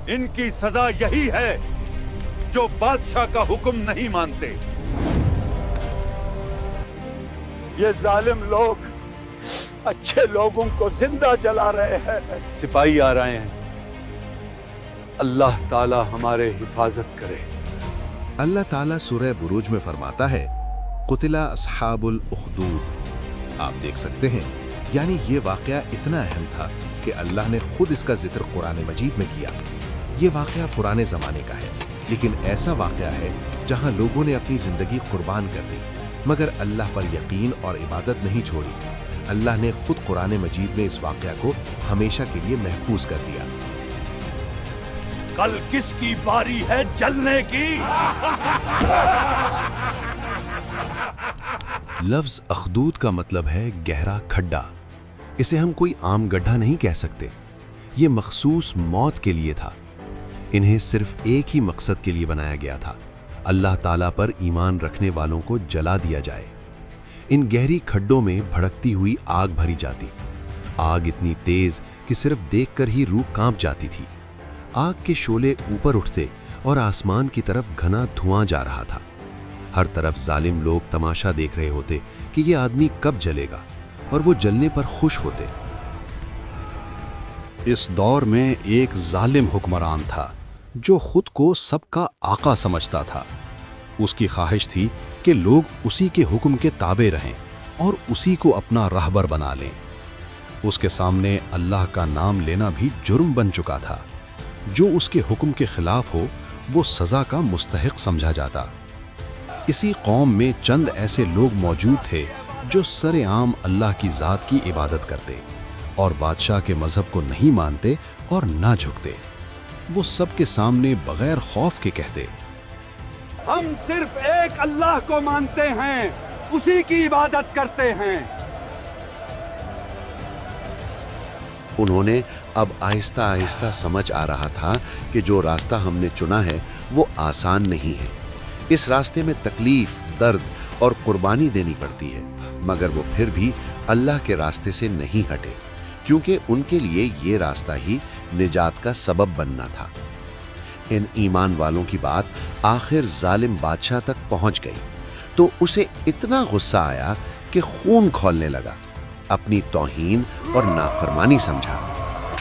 इनकी सजा यही है जो बादशाह का हुक्म नहीं मानते। ये जालिम लोग अच्छे लोगों को जिंदा जला रहे हैं। सिपाही आ रहे हैं, अल्लाह ताला हमारे हिफाजत करे। अल्लाह ताला सूरह बुरूज में फरमाता है, कुतिला अस्हाबुल उखदूद। आप देख सकते हैं, यानी ये वाक़या इतना अहम था कि अल्लाह ने खुद इसका जिक्र कुरान मजीद में किया। ये वाक़या पुराने ज़माने का है, लेकिन ऐसा वाक़या है जहाँ लोगों ने अपनी ज़िंदगी कुर्बान कर दी, मगर अल्लाह पर यकीन और इबादत नहीं छोड़ी। अल्लाह ने खुद कुरान मजीद में इस वाक़या को हमेशा के लिए महफूज कर दिया। कल किसकी बारी है जलने की? लफ्ज़ अखदूद का मतलब है गहरा खड्डा। इसे हम कोई आम गड्ढा नहीं कह सकते। ये मखसूस मौत के लिए था। इन्हें सिर्फ एक ही मकसद के लिए बनाया गया था, अल्लाह ताला पर ईमान रखने वालों को जला दिया जाए। इन गहरी खड्डों में भड़कती हुई आग भरी जाती। आग इतनी तेज कि सिर्फ देखकर ही रूह कांप जाती थी। आग के शोले ऊपर उठते और आसमान की तरफ घना धुआं जा रहा था। हर तरफ जालिम लोग तमाशा देख रहे होते कि ये आदमी कब जलेगा, और वो जलने पर खुश होते। इस दौर में एक जालिम हुक्मरान था जो खुद को सबका आका समझता था। उसकी ख्वाहिश थी कि लोग उसी के हुक्म के ताबे रहें और उसी को अपना रहबर बना लें। उसके सामने अल्लाह का नाम लेना भी जुर्म बन चुका था। जो उसके हुक्म के खिलाफ हो वो सज़ा का मुस्तहिक समझा जाता। इसी कौम में चंद ऐसे लोग मौजूद थे जो सरेआम अल्लाह की ज़ात की इबादत करते और बादशाह के मज़हब को नहीं मानते और ना झुकते। वो सबके सामने बगैर खौफ के कहते, हम सिर्फ एक अल्लाह को मानते हैं, उसी की इबादत करते हैं। उन्होंने अब आहिस्ता आहिस्ता समझ आ रहा था कि जो रास्ता हमने चुना है वो आसान नहीं है। इस रास्ते में तकलीफ, दर्द और कुर्बानी देनी पड़ती है, मगर वो फिर भी अल्लाह के रास्ते से नहीं हटे, क्योंकि उनके लिए ये रास्ता ही निजात का सबब बनना था। इन ईमान वालों की बात आखिर जालिम बादशाह तक पहुंच गई तो उसे इतना गुस्सा आया कि खून खौलने लगा। अपनी तौहीन और नाफरमानी समझा।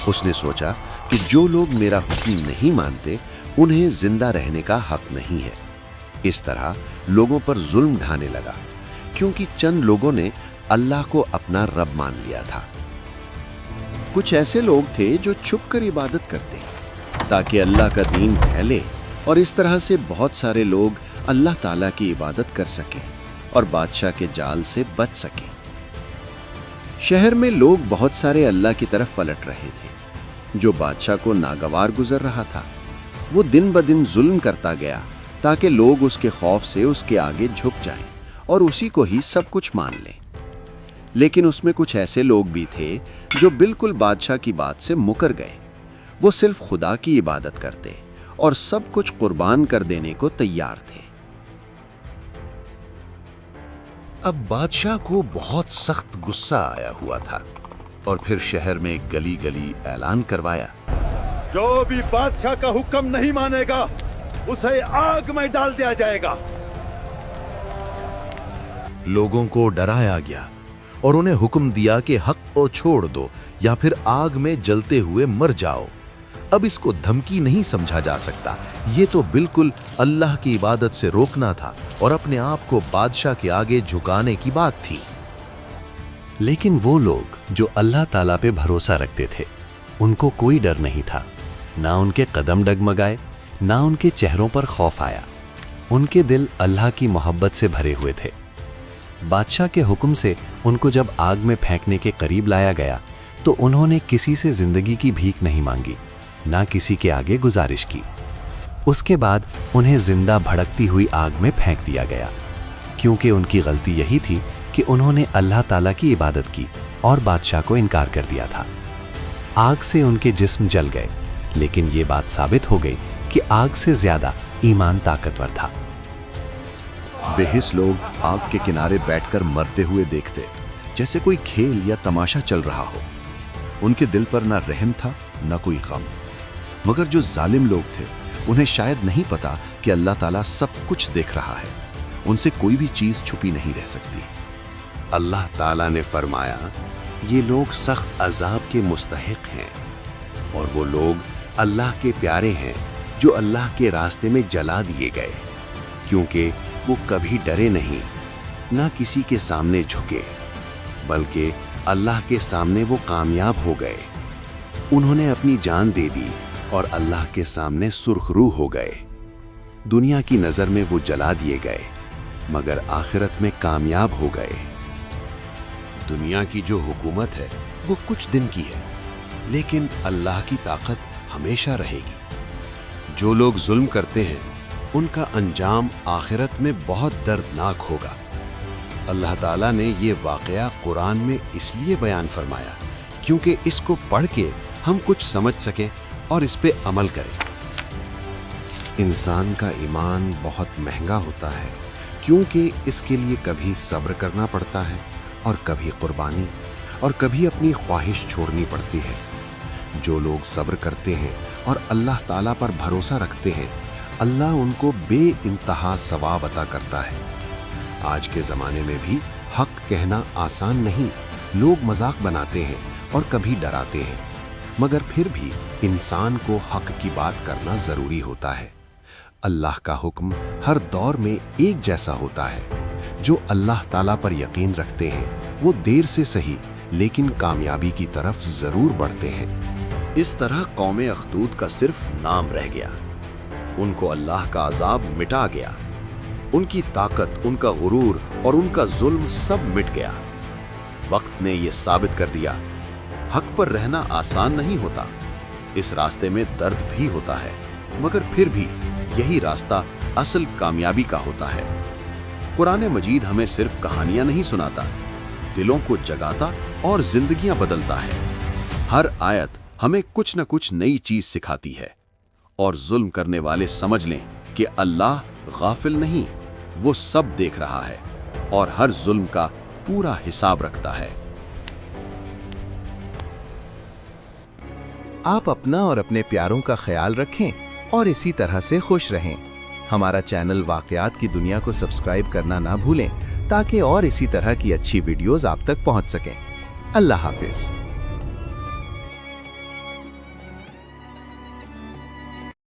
उसने सोचा कि जो लोग मेरा हुक्म नहीं मानते उन्हें जिंदा रहने का हक नहीं है। इस तरह लोगों पर जुल्म ढाने लगा, क्योंकि चंद लोगों ने अल्लाह को अपना रब मान लिया था। कुछ ऐसे लोग थे जो छुपकर इबादत करते ताकि अल्लाह का दीन फैले, और इस तरह से बहुत सारे लोग अल्लाह ताला की इबादत कर सकें और बादशाह के जाल से बच सकें। शहर में लोग बहुत सारे अल्लाह की तरफ पलट रहे थे। जो बादशाह को नागवार गुजर रहा था वो दिन ब दिन जुल्म करता गया ताकि लोग उसके खौफ से उसके आगे झुक जाएं और उसी को ही सब कुछ मान लें। लेकिन उसमें कुछ ऐसे लोग भी थे जो बिल्कुल बादशाह की बात से मुकर गए। वो सिर्फ खुदा की इबादत करते और सब कुछ कुर्बान कर देने को तैयार थे। अब बादशाह को बहुत सख्त गुस्सा आया हुआ था और फिर शहर में गली गली ऐलान करवाया, जो भी बादशाह का हुक्म नहीं मानेगा उसे आग में डाल दिया जाएगा। लोगों को डराया गया और उन्हें हुक्म दिया कि हक को छोड़ दो या फिर आग में जलते हुए मर जाओ। अब इसको धमकी नहीं समझा जा सकता, ये तो बिल्कुल अल्लाह की इबादत से रोकना था और अपने आप को बादशाह के आगे झुकाने की बात थी। लेकिन वो लोग जो अल्लाह ताला पे भरोसा रखते थे उनको कोई डर नहीं था। ना उनके कदम डगमगाए, ना उनके चेहरों पर खौफ आया। उनके दिल अल्लाह की मोहब्बत से भरे हुए थे। बादशाह के हुक्म से उनको जब आग में फेंकने के करीब लाया गया तो उन्होंने किसी से जिंदगी की भीख नहीं मांगी, ना किसी के आगे गुजारिश की। उसके बाद उन्हें जिंदा भड़कती हुई आग में फेंक दिया गया, क्योंकि उनकी गलती यही थी कि उन्होंने अल्लाह ताला की इबादत की और बादशाह को इनकार कर दिया था। आग से उनके जिस्म जल गए, लेकिन ये बात साबित हो गई कि आग से ज्यादा ईमान ताकतवर था। बेहिस लोग आग के किनारे बैठकर मरते हुए देखते, जैसे कोई खेल या तमाशा चल रहा हो। उनके दिल पर ना रहम था, ना कोई गम। मगर जो जालिम लोग थे उन्हें शायद नहीं पता कि अल्लाह ताला सब कुछ देख रहा है, उनसे कोई भी चीज छुपी नहीं रह सकती। अल्लाह ताला ने फरमाया, ये लोग सख्त अजाब के मुस्तहिक हैं और वो लोग अल्लाह के प्यारे हैं जो अल्लाह के रास्ते में जला दिए गए, क्योंकि वो कभी डरे नहीं, ना किसी के सामने झुके, बल्कि अल्लाह के सामने वो कामयाब हो गए। उन्होंने अपनी जान दे दी और अल्लाह के सामने सुर्खरू हो गए। दुनिया की नजर में वो जला दिए गए, मगर आखिरत में कामयाब हो गए। दुनिया की जो हुकूमत है वो कुछ दिन की है, लेकिन अल्लाह की ताकत हमेशा रहेगी। जो लोग जुल्म करते हैं उनका अंजाम आखिरत में बहुत दर्दनाक होगा। अल्लाह ताला ने ये वाकया कुरान में इसलिए बयान फरमाया क्योंकि इसको पढ़ के हम कुछ समझ सकें और इस पे अमल करें। इंसान का ईमान बहुत महंगा होता है, क्योंकि इसके लिए कभी सब्र करना पड़ता है और कभी कुर्बानी और कभी अपनी ख्वाहिश छोड़नी पड़ती है। जो लोग सब्र करते हैं और अल्लाह ताला पर भरोसा रखते हैं, अल्लाह उनको बेइंतहा सवाब अता करता है। आज के ज़माने में भी हक कहना आसान नहीं। लोग मजाक बनाते हैं और कभी डराते हैं, मगर फिर भी इंसान को हक की बात करना ज़रूरी होता है। अल्लाह का हुक्म हर दौर में एक जैसा होता है। जो अल्लाह ताला पर यकीन रखते हैं वो देर से सही लेकिन कामयाबी की तरफ ज़रूर बढ़ते हैं। इस तरह कौमे अखदूद का सिर्फ नाम रह गया। उनको अल्लाह का अजाब मिटा गया। उनकी ताकत, उनका गुरूर और उनका जुल्म सब मिट गया। वक्त ने यह साबित कर दिया, हक पर रहना आसान नहीं होता। इस रास्ते में दर्द भी होता है, मगर फिर भी यही रास्ता असल कामयाबी का होता है। कुरान मजीद हमें सिर्फ कहानियां नहीं सुनाता, दिलों को जगाता और जिंदगियां बदलता है। हर आयत हमें कुछ न कुछ नई चीज सिखाती है और जुल्म करने वाले समझ लें कि अल्लाह गाफिल नहीं, वो सब देख रहा है और हर जुल्म का पूरा हिसाब रखता है। आप अपना और अपने प्यारों का ख्याल रखें और इसी तरह से खुश रहें। हमारा चैनल वाकयात की दुनिया को सब्सक्राइब करना ना भूलें ताकि और इसी तरह की अच्छी वीडियोस आप तक पहुंच सकें। अल्लाह हाफिज।